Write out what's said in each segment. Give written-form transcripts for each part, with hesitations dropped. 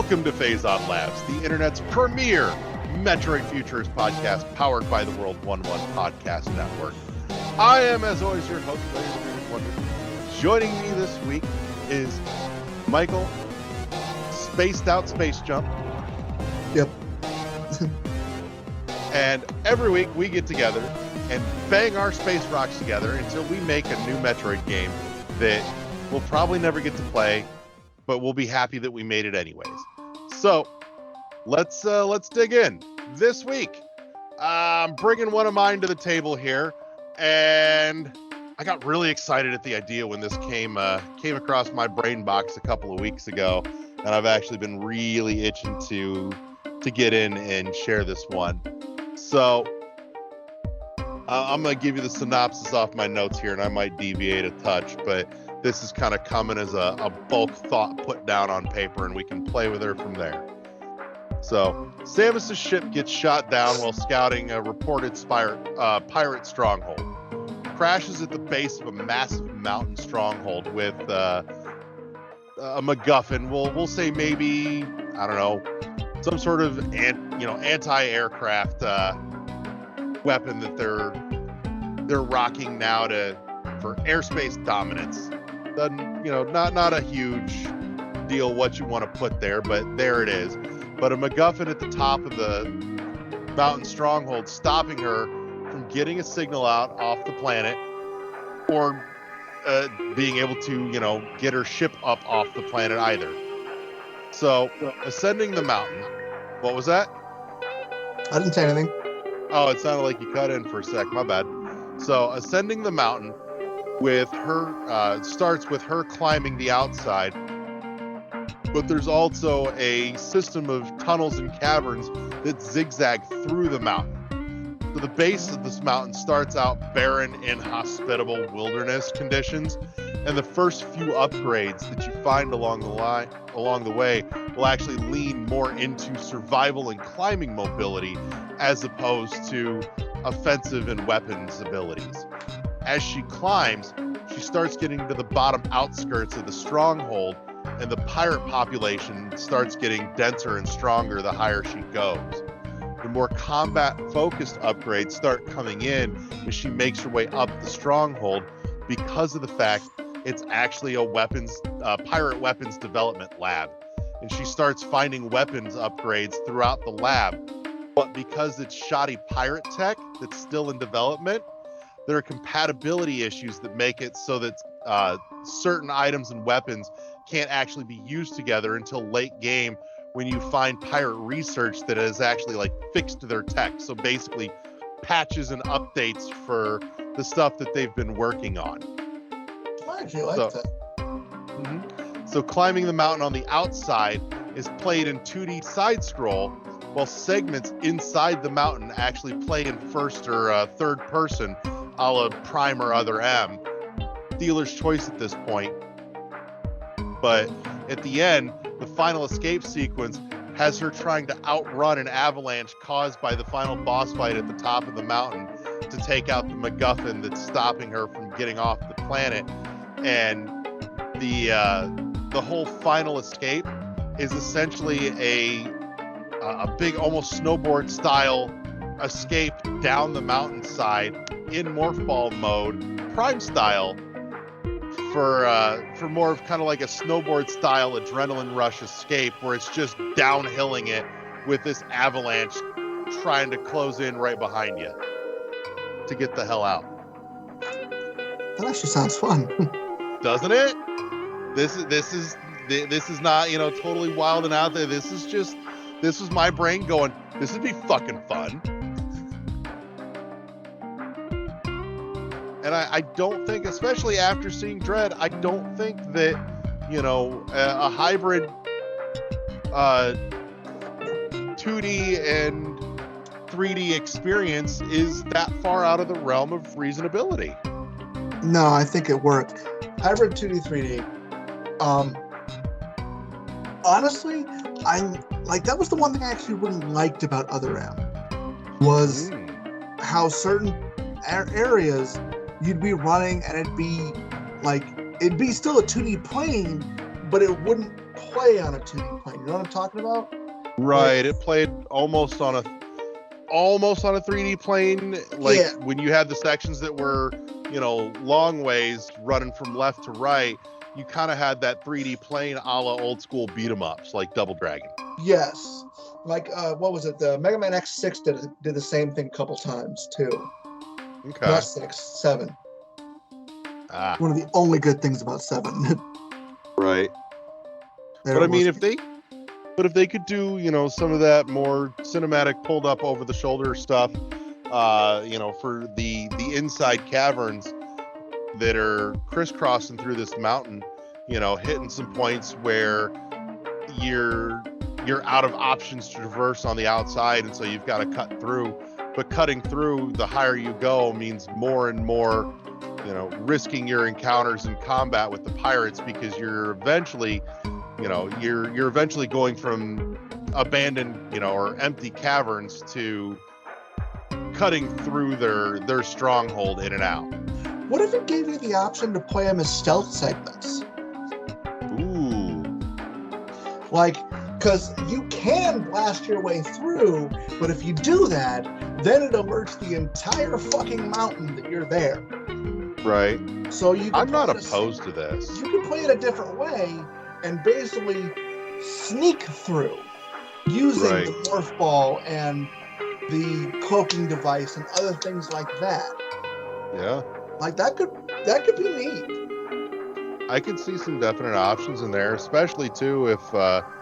Welcome to Phazon Labs, the internet's premier Metroid Futures podcast powered by the World 1-1 Podcast Network. I am, as always, your host, Wonder. Joining me this week is Michael, spaced out space jump. Yep. And every week we get together and bang our space rocks together until we make a new Metroid game that we'll probably never get to play, but we'll be happy that we made it anyways. So let's dig in. This week, I'm bringing one of mine to the table here, and I got really excited at the idea when this came across my brain box a couple of weeks ago, and I've actually been really itching to get in and share this one. So I'm going to give you the synopsis off my notes here, and I might deviate a touch, but this is kind of coming as a bulk thought put down on paper, and we can play with her from there. So, Samus' ship gets shot down while scouting a reported pirate stronghold. Crashes at the base of a massive mountain stronghold with a MacGuffin. We'll say maybe, I don't know, some sort of anti-aircraft weapon that they're rocking now for airspace dominance. Not a huge deal what you want to put there, but there it is. But a MacGuffin at the top of the mountain stronghold, stopping her from getting a signal out off the planet, or being able to, get her ship up off the planet either. So, ascending the mountain. What was that? I didn't say anything. Oh, it sounded like you cut in for a sec. My bad. So, ascending the mountain with her starts with her climbing the outside, but there's also a system of tunnels and caverns that zigzag through the mountain. So the base of this mountain starts out barren, inhospitable wilderness conditions, and the first few upgrades that you find along the way will actually lean more into survival and climbing mobility as opposed to offensive and weapons abilities. As she climbs, she starts getting to the bottom outskirts of the stronghold, and the pirate population starts getting denser and stronger the higher she goes. The more combat-focused upgrades start coming in as she makes her way up the stronghold because of the fact it's actually a pirate weapons development lab. And she starts finding weapons upgrades throughout the lab. But because it's shoddy pirate tech that's still in development, there are compatibility issues that make it so that certain items and weapons can't actually be used together until late game, when you find pirate research that has actually fixed their tech. So basically patches and updates for the stuff that they've been working on. I actually like that. Mm-hmm. So climbing the mountain on the outside is played in 2D side scroll, while segments inside the mountain actually play in first or third person, a la Prime or Other M. Dealer's choice at this point. But at the end, the final escape sequence has her trying to outrun an avalanche caused by the final boss fight at the top of the mountain to take out the MacGuffin that's stopping her from getting off the planet. And the whole final escape is essentially a big, almost snowboard style escape down the mountainside in morph ball mode, Prime style, for more of kind of like a snowboard style adrenaline rush escape, where it's just downhilling it with this avalanche trying to close in right behind you to get the hell out. That actually sounds fun. Doesn't it? This is not, totally wild and out there. This was my brain going, this would be fucking fun. And I don't think, especially after seeing Dread, I don't think that, a hybrid 2D and 3D experience is that far out of the realm of reasonability. No, I think it worked. Hybrid 2D, 3D. Honestly, that was the one thing I actually really liked about Other M, was how certain areas you'd be running and it'd be still a 2D plane, but it wouldn't play on a 2D plane. You know what I'm talking about? Right. It played almost on a 3D plane. Like when you had the sections that were, long ways running from left to right, you kind of had that 3D plane a la old school beat 'em ups like Double Dragon. Yes. Like, what was it? The Mega Man X6 did the same thing a couple times, too. Okay. Not 6, 7. One of the only good things about 7. Right. But I mean, if they could do, some of that more cinematic pulled up over the shoulder stuff, for the inside caverns that are crisscrossing through this mountain, hitting some points where you're out of options to traverse on the outside, and so you've got to cut through. But cutting through, the higher you go, means more and more, risking your encounters in combat with the pirates, because you're eventually going from abandoned, or empty caverns to cutting through their stronghold in and out. What if it gave you the option to play them as stealth segments? Ooh. Like, because you can blast your way through, but if you do that, then it alerts the entire fucking mountain that you're there. Right. So I'm not opposed to this. You can play it a different way and basically sneak through using the morph ball and the cloaking device and other things like that. Yeah. Like that could be neat. I could see some definite options in there, especially too if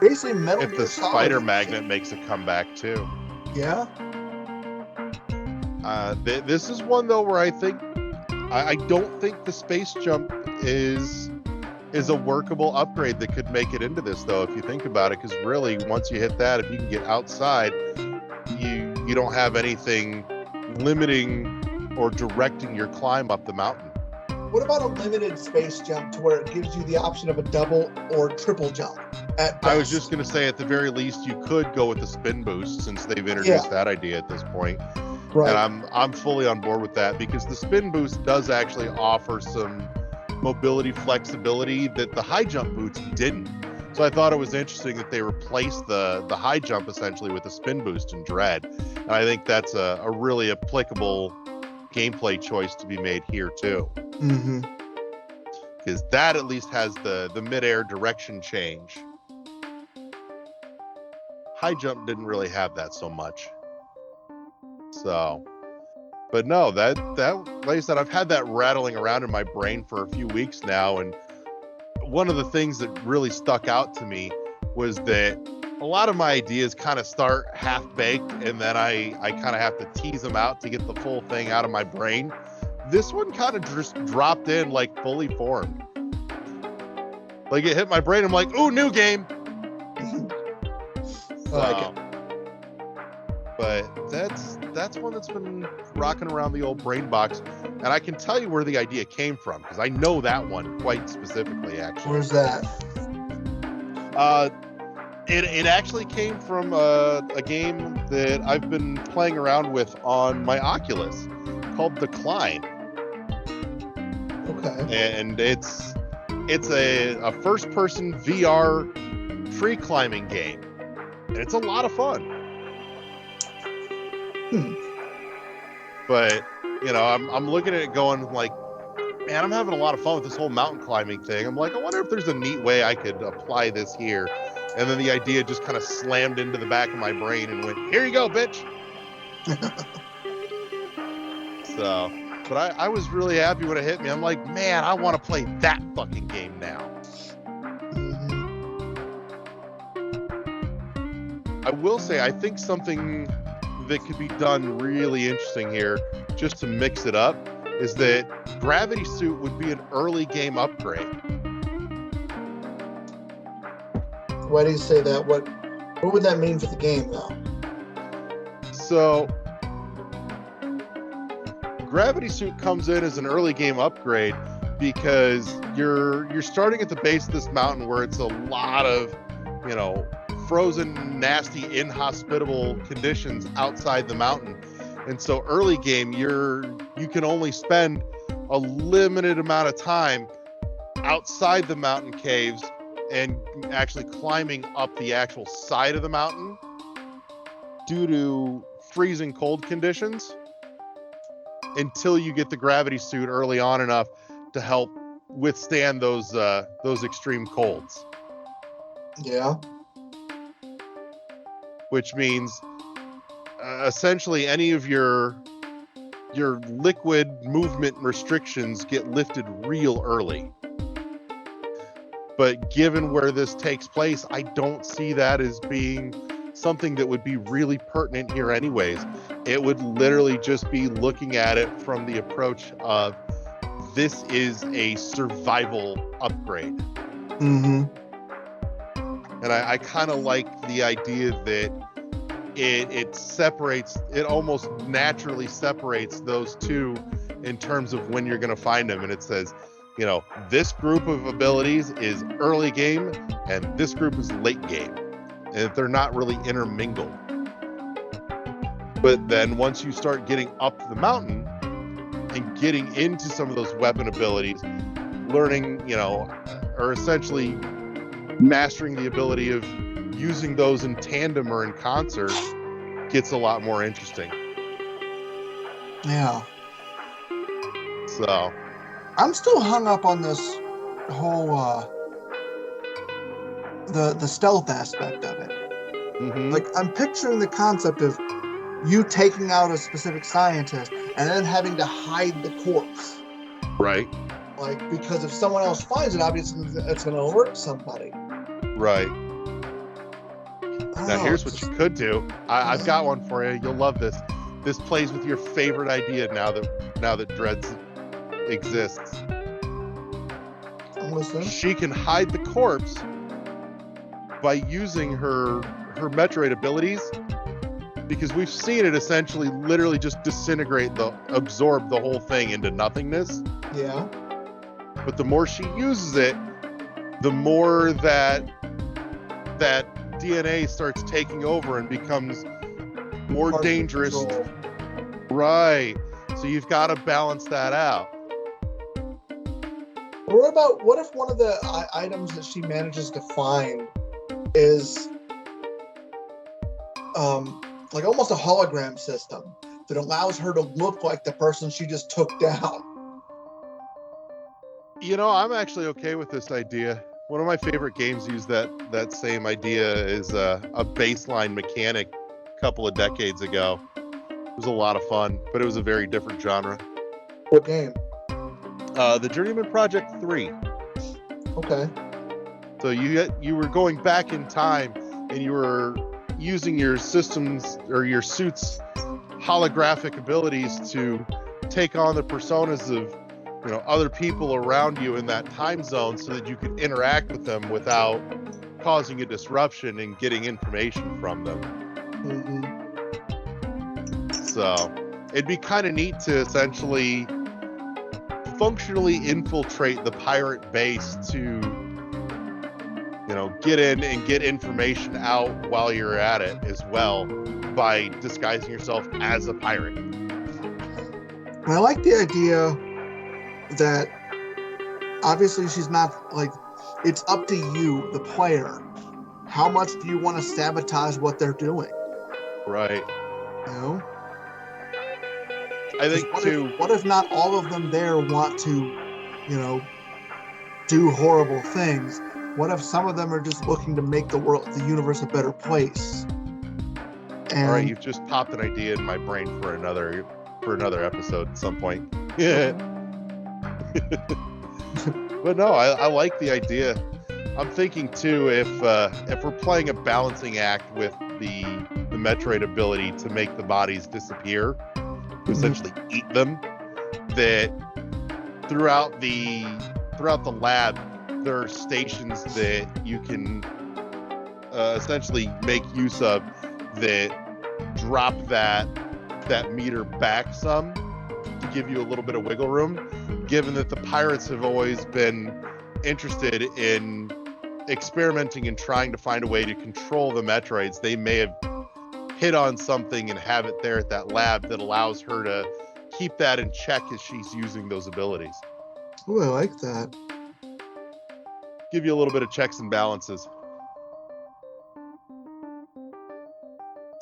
basically Metal Gear the Solid spider magnet makes a comeback too. Yeah. This is one though where I think I don't think the space jump is a workable upgrade that could make it into this though, if you think about it, because really once you hit that, if you can get outside, you don't have anything limiting or directing your climb up the mountain. What about a limited space jump to where it gives you the option of a double or triple jump? I was just going to say, at the very least, you could go with the spin boost, since they've introduced that idea at this point. Right. And I'm fully on board with that, because the spin boost does actually offer some mobility flexibility that the high jump boots didn't. So I thought it was interesting that they replaced the high jump essentially with a spin boost in Dread. And I think that's a really applicable gameplay choice to be made here too. Mm-hmm. Because that at least has the mid-air direction change. High jump didn't really have that so much. So, but no, that like I said, I've had that rattling around in my brain for a few weeks now, and one of the things that really stuck out to me was that a lot of my ideas kind of start half-baked, and then I kind of have to tease them out to get the full thing out of my brain. This one kind of just dropped in like fully formed. Like it hit my brain, I'm like, ooh, new game. So, but that's one that's been rocking around the old brain box, and I can tell you where the idea came from, because I know that one quite specifically, actually. Where's that? It actually came from a game that I've been playing around with on my Oculus called The Climb. Okay. And it's a first-person VR tree climbing game, and it's a lot of fun. But I'm looking at it going like, man, I'm having a lot of fun with this whole mountain climbing thing. I'm like, I wonder if there's a neat way I could apply this here. And then the idea just kind of slammed into the back of my brain and went, here you go, bitch. So, but I was really happy when it hit me. I'm like, man, I want to play that fucking game now. I will say, I think something that could be done really interesting here, just to mix it up, is that Gravity Suit would be an early game upgrade. Why do you say that? What would that mean for the game, though? So, Gravity Suit comes in as an early game upgrade because you're starting at the base of this mountain where it's a lot of, frozen, nasty, inhospitable conditions outside the mountain. And so early game, you can only spend a limited amount of time outside the mountain caves and actually climbing up the actual side of the mountain due to freezing cold conditions until you get the gravity suit early on enough to help withstand those extreme colds. Yeah. Which means essentially any of your liquid movement restrictions get lifted real early. But given where this takes place, I don't see that as being something that would be really pertinent here anyways. It would literally just be looking at it from the approach of this is a survival upgrade. Mm-hmm. And I kind of like the idea that it almost naturally separates those two in terms of when you're going to find them. And it says, you know, this group of abilities is early game and this group is late game. And they're not really intermingled. But then once you start getting up the mountain and getting into some of those weapon abilities, learning, you know, or essentially mastering the ability of using those in tandem or in concert gets a lot more interesting. Yeah. So I'm still hung up on this whole the stealth aspect of it. mm-hmm. Like, I'm picturing the concept of you taking out a specific scientist and then having to hide the corpse. Right. Like, because if someone else finds it, obviously it's going to alert somebody. Right. Now here's what you could do. I've got one for you. You'll love this. This plays with your favorite idea now that Dreads exists. I'm listening. She can hide the corpse by using her Metroid abilities, because we've seen it essentially literally just absorb the whole thing into nothingness. Yeah. But the more she uses it, the more that DNA starts taking over and becomes more Part dangerous. control. Right. So you've got to balance that out. What if one of the items that she manages to find is like almost a hologram system that allows her to look like the person she just took down? You know, I'm actually okay with this idea. One of my favorite games used that same idea is a baseline mechanic a couple of decades ago. It was a lot of fun, but it was a very different genre. What game? The Journeyman Project 3. Okay. So you were going back in time and you were using your systems or your suit's holographic abilities to take on the personas of, you know, other people around you in that time zone so that you could interact with them without causing a disruption and getting information from them. Mm-hmm. So it'd be kind of neat to essentially functionally infiltrate the pirate base to, you know, get in and get information out while you're at it as well by disguising yourself as a pirate. I like the idea that obviously she's not, like, it's up to you, the player. How much do you want to sabotage what they're doing? Right. You know? I think what if not all of them there want to, you know, do horrible things? What if some of them are just looking to make the universe a better place? And, all right, you've just popped an idea in my brain for another episode at some point. Yeah. But no, I like the idea. I'm thinking too, if we're playing a balancing act with the Metroid ability to make the bodies disappear, to essentially eat them, that throughout the lab there are stations that you can essentially make use of that drop that meter back some to give you a little bit of wiggle room, given that the pirates have always been interested in experimenting and trying to find a way to control the Metroids. They may have hit on something and have it there at that lab that allows her to keep that in check as she's using those abilities. Ooh, I like that. give you a little bit of checks and balances.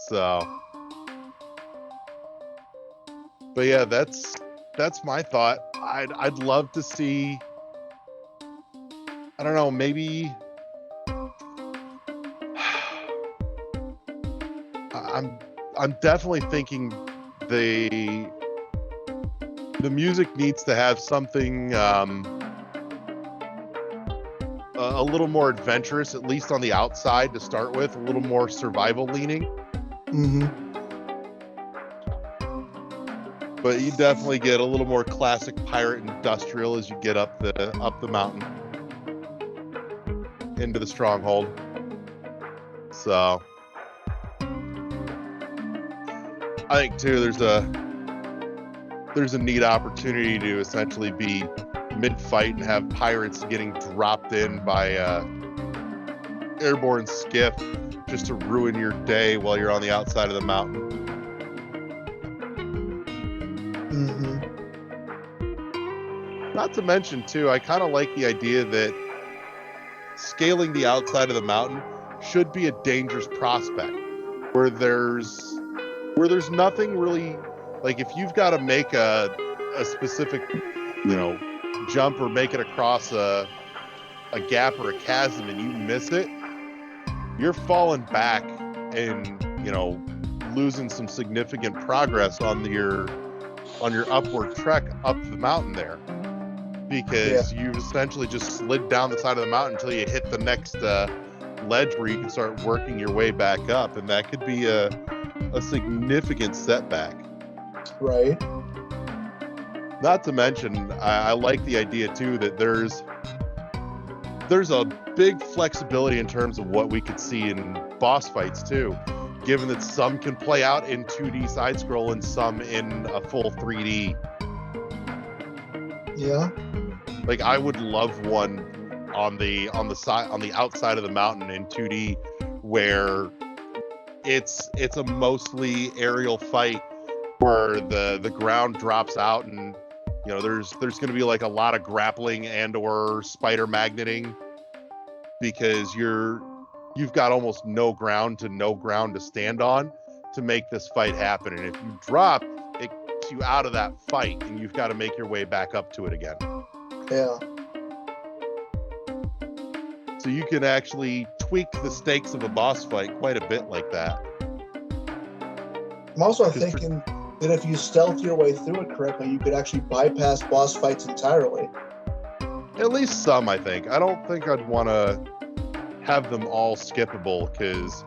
So, but yeah, that's my thought. I'd love to see. I don't know, maybe. I'm definitely thinking the music needs to have something a little more adventurous, at least on the outside to start with, a little more survival leaning. Mm-hmm. But you definitely get a little more classic pirate industrial as you get up the mountain into the stronghold. So I think too there's a neat opportunity to essentially be mid-fight and have pirates getting dropped in by airborne skiff just to ruin your day while you're on the outside of the mountain. Mm-hmm. Not to mention too, I kind of like the idea that scaling the outside of the mountain should be a dangerous prospect where there's nothing really, like if you've got to make a specific, jump or make it across a gap or a chasm and you miss it, you're falling back and losing some significant progress on your upward trek up the mountain there, because you've essentially just slid down the side of the mountain until you hit the next ledge where you can start working your way back up, and that could be a significant setback. Right. Not to mention, I like the idea too that there's a big flexibility in terms of what we could see in boss fights too, given that some can play out in 2D side scroll and some in a full 3D. Yeah. Like I would love one on the outside of the mountain in 2D where it's a mostly aerial fight where the ground drops out and there's going to be like a lot of grappling and or spider magneting, because you've got almost no ground to stand on to make this fight happen, and if you drop, it gets you out of that fight and you've got to make your way back up to it again. Yeah. So you can actually tweak the stakes of a boss fight quite a bit like that. I'm also thinking that if you stealth your way through it correctly, you could actually bypass boss fights entirely. At least some, I think. I don't think I'd want to have them all skippable, because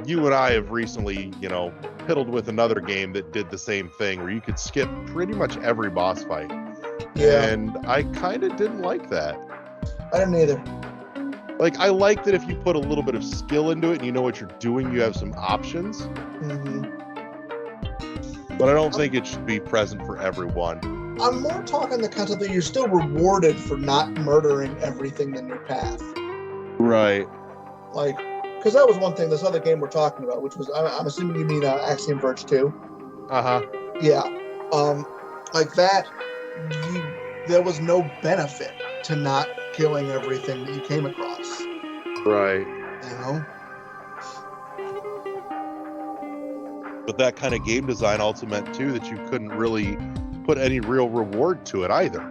you and I have recently, piddled with another game that did the same thing, where you could skip pretty much every boss fight. Yeah. And I kind of didn't like that. I didn't either. Like, I like that if you put a little bit of skill into it and you know what you're doing, you have some options. Mm-hmm. But I don't think it should be present for everyone. I'm more talking the concept that you're still rewarded for not murdering everything in your path. Right. Like, because that was one thing, this other game we're talking about, which was, I'm assuming you mean Axiom Verge 2? Uh-huh. Yeah. Like that, there was no benefit to not killing everything that you came across. Right. But that kind of game design also meant, too, that you couldn't really put any real reward to it either.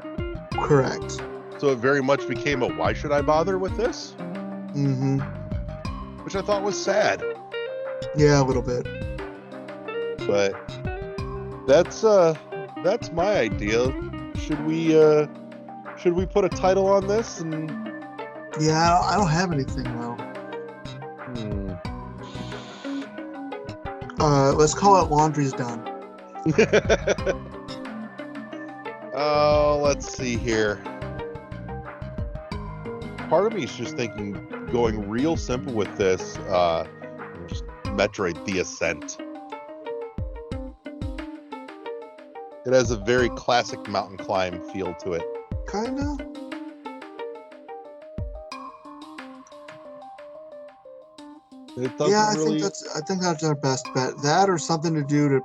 Correct. So it very much became a, why should I bother with this? Mm-hmm. Which I thought was sad. Yeah, a little bit. But that's my idea. Should we put a title on this? And yeah, I don't have anything though. Let's call it Laundry's Done. Oh, let's see here. Part of me is just thinking, going real simple with this, just Metroid: The Ascent. It has a very classic mountain climb feel to it. Kinda. Yeah, I think that's our best bet. That or something to do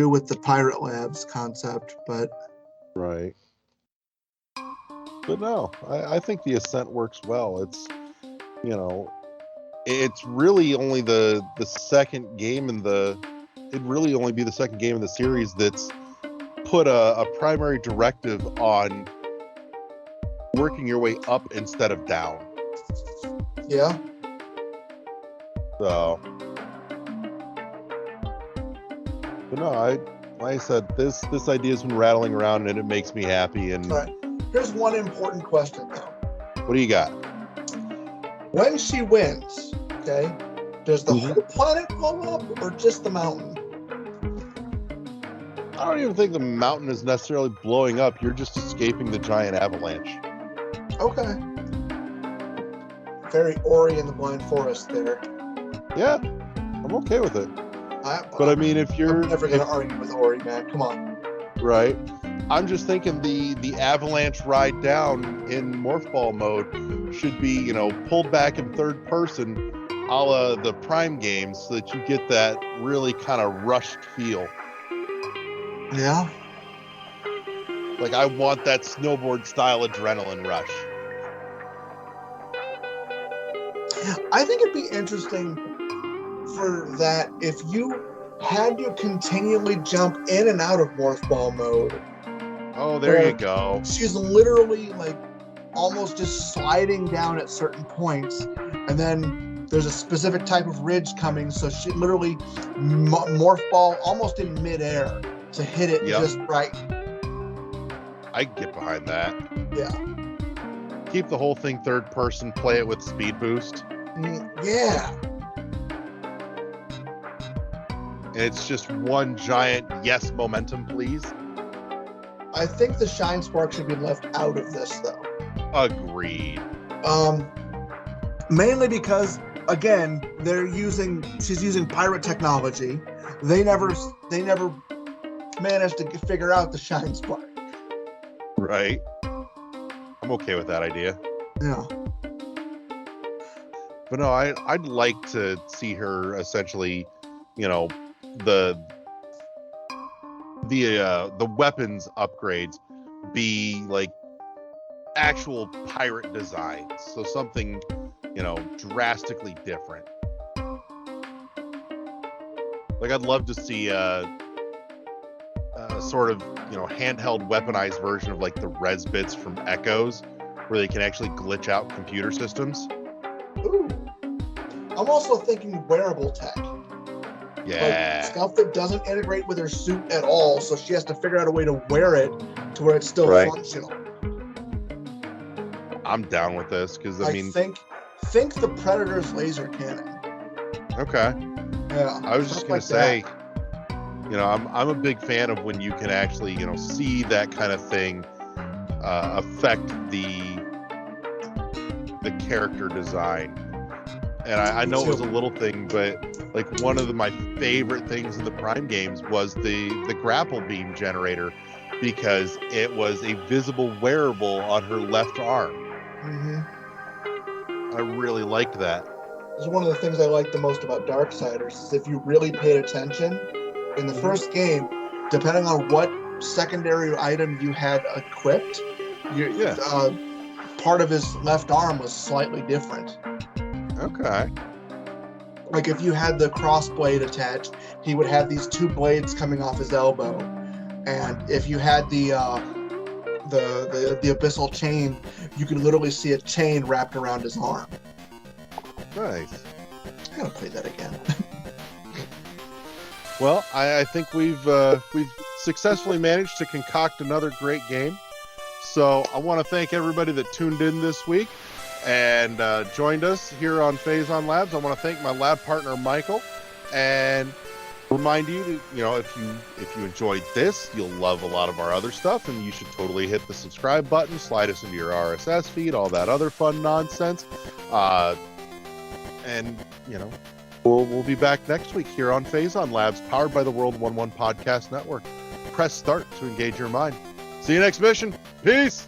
with the Pirate Labs concept, but right. But no, I think the Ascent works well. It's, you know, it's really only the second game in the, it'd really only be the second game in the series that's put a primary directive on working your way up instead of down. Yeah. So, but no, like I said, this idea's been rattling around and it makes me happy. And all right, here's one important question though. What do you got? When she wins, okay, does the Mhm. whole planet blow up or just the mountain? I don't even think the mountain is necessarily blowing up. You're just escaping the giant avalanche. Okay. Very Ori in the Blind Forest there. Yeah, I'm okay with it. But I mean, if you're I'm never gonna argue with Ori, man. Come on. Right. I'm just thinking the avalanche ride down in Morph Ball mode should be, you know, pulled back in third person, a la the Prime games, so that you get that really kind of rushed feel. Yeah. Like, I want that snowboard style adrenaline rush. I think it'd be interesting for that if you had to continually jump in and out of Morph Ball mode. Oh, there you go. She's literally like almost just sliding down at certain points, and then there's a specific type of ridge coming, so she literally Morph Ball almost in midair to hit it just right. I can get behind that. Yeah. Keep the whole thing third person, play it with speed boost. Yeah. And it's just one giant yes momentum, please. I think the Shine Spark should be left out of this, though. Agreed. Mainly because, again, she's using pirate technology. They never managed to figure out the Shine Spark. Right. I'm okay with that idea. Yeah. But no, I'd like to see her essentially, you know, the weapons upgrades be like actual pirate designs. So something, you know, drastically different. Like, I'd love to see a sort of, you know, handheld weaponized version of like the res bits from Echoes, where they can actually glitch out computer systems. Ooh. I'm also thinking wearable tech. Yeah. Like stuff that doesn't integrate with her suit at all, so she has to figure out a way to wear it to where it's still functional. I'm down with this because I mean, think the Predator's laser cannon. Okay. Yeah. I was just gonna say, you know, I'm a big fan of when you can actually, you know, see that kind of thing affect the character design. And I know it was a little thing, but like one of my favorite things in the Prime games was the grapple beam generator, because it was a visible wearable on her left arm. Mm-hmm. I really liked that. It's one of the things I like the most about Darksiders is if you really paid attention in the first game, depending on what secondary item you had equipped, part of his left arm was slightly different. Okay. Like if you had the crossblade attached, he would have these two blades coming off his elbow, and if you had the abyssal chain, you could literally see a chain wrapped around his arm. Nice. I gotta play that again. Well, I think we've successfully managed to concoct another great game. So I want to thank everybody that tuned in this week and joined us here on Phazon Labs. I want to thank my lab partner Michael, and remind you that, you know, if you enjoyed this, you'll love a lot of our other stuff, and you should totally hit the subscribe button, slide us into your RSS feed, all that other fun nonsense. And you know, we'll be back next week here on Phazon Labs, powered by the World 1-1 Podcast Network. Press start to engage your mind. See you next mission. Peace.